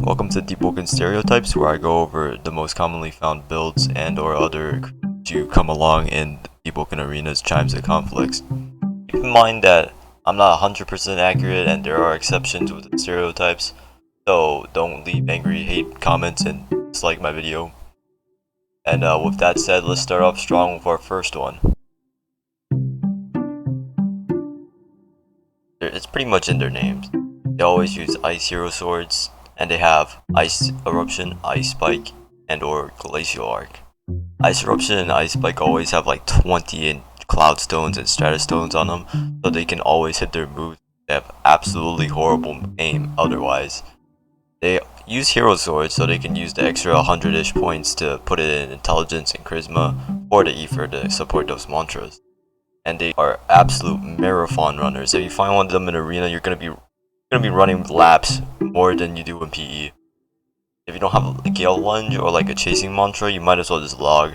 Welcome to Deepwoken Stereotypes, where I go over the most commonly found builds and or other to come along in Deepwoken arenas, chimes, and conflicts. Keep in mind that I'm not 100% accurate and there are exceptions with the stereotypes, so don't leave angry hate comments and dislike my video. And with that said, let's start off strong with our first one. It's pretty much in their names. They always use Ice Hero Swords, and they have Ice Eruption, Ice Spike, and or Glacial Arc. Ice Eruption and Ice Spike always have like 20 Cloud Stones and Stratus Stones on them, so they can always hit their moves. They have absolutely horrible aim otherwise. They use Hero Swords so they can use the extra 100-ish points to put it in Intelligence and Charisma or the Ether to support those mantras. And they are absolute marathon runners. If you find one of them in arena, you're gonna be running laps more than you do in PE. If you don't have a Gale Lunge or like a chasing mantra, you might as well just log.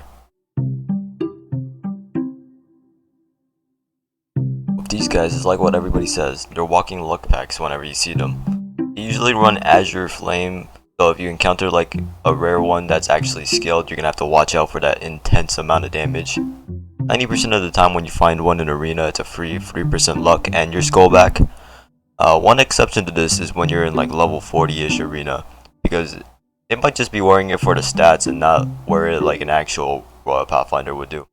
With these guys, it's like what everybody says. They're walking luck packs whenever you see them. They usually run Azure Flame, so if you encounter like a rare one that's actually scaled, you're gonna have to watch out for that intense amount of damage. 90% of the time when you find one in arena, it's a free 3% luck and your skull back. One exception to this is when you're in like level 40-ish arena, because they might just be wearing it for the stats and not wear it like an actual Royal Pathfinder would do.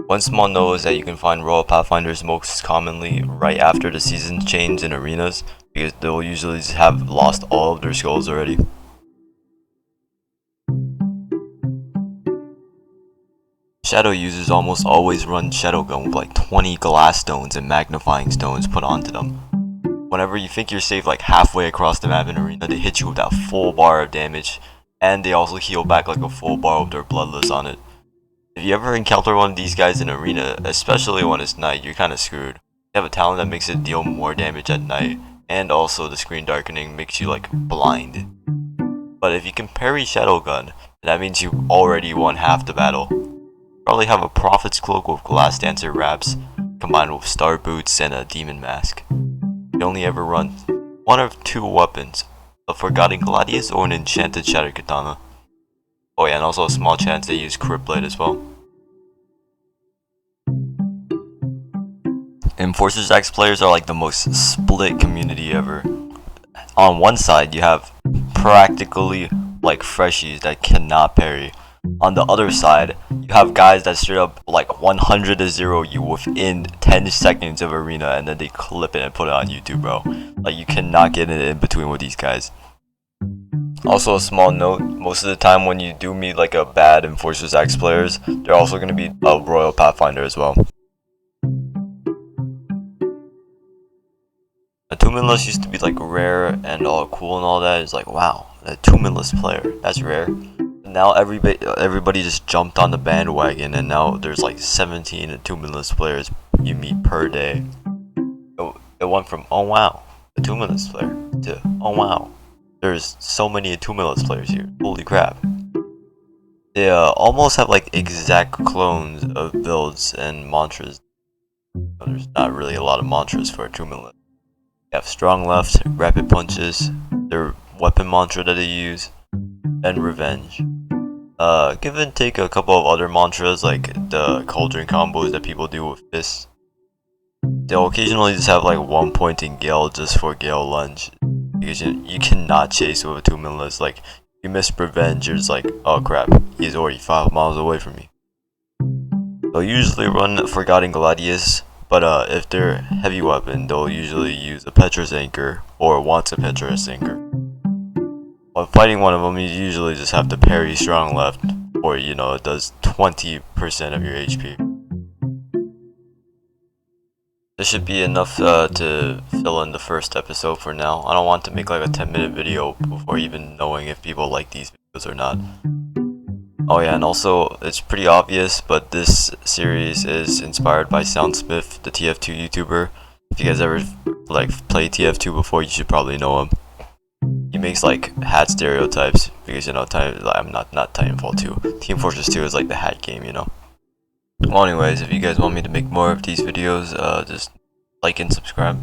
One small note is that you can find Royal Pathfinders most commonly right after the seasons change in arenas, because they'll usually just have lost all of their skulls already. Shadow users almost always run Shadow Gun with like 20 glass stones and magnifying stones put onto them. Whenever you think you're safe like halfway across the map in arena, they hit you with that full bar of damage, and they also heal back like a full bar with their bloodless on it. If you ever encounter one of these guys in arena, especially when it's night, you're kinda screwed. They have a talent that makes it deal more damage at night, and also the screen darkening makes you like blind. But if you can parry Shadow Gun, that means you already won half the battle. Probably have a Prophet's Cloak with Glass Dancer wraps, combined with Star Boots and a Demon Mask. You only ever run one of two weapons, a Forgotten Gladius or an Enchanted Shattered Katana. Oh yeah, and also a small chance they use Crypt Blade as well. Enforcers X players are like the most split community ever. On one side, you have practically like freshies that cannot parry. On the other side, you have guys that straight up like 100 to 0 you within 10 seconds of arena, and then they clip it and put it on YouTube, bro. Like, you cannot get it in between with these guys. Also, a small note, most of the time when you do meet like a bad Enforcers X players, they're also going to be a Royal Pathfinder as well. Attunementless used to be like rare and all cool and all that. It's like, wow, a Attunementless player, that's rare. Now everybody just jumped on the bandwagon, and now there's like 17 Attunementless players you meet per day. It went from, oh wow, Attunementless player, to, oh wow, there's so many Attunementless players here, holy crap. They almost have like exact clones of builds and mantras. There's not really a lot of mantras for Attunementless. They have Strong Left, Rapid Punches, their weapon mantra that they use, and Revenge. Give and take a couple of other mantras like the Cauldron combos that people do with fists. They'll occasionally just have like 1 point in Gale just for Gale Lunge, because you cannot chase with Attunementless. Like, you miss Revenge, you're just like, oh crap, he's already 5 miles away from me. They'll usually run Forgotten Gladius, but if they're heavy weapon, they'll usually use a Petra's Anchor or wants a Petra's Anchor. When fighting one of them, you usually just have to parry Strong Left, or you know, it does 20% of your HP. This should be enough to fill in the first episode for now. I don't want to make like a 10-minute video before even knowing if people like these videos or not. Oh yeah, and also, it's pretty obvious, but this series is inspired by SoundSmith, the TF2 YouTuber. If you guys ever like played TF2 before, you should probably know him. He makes like hat stereotypes, because you know, I'm not Titanfall 2. Team Fortress 2 is like the hat game, you know. Well, anyways, if you guys want me to make more of these videos, just like and subscribe.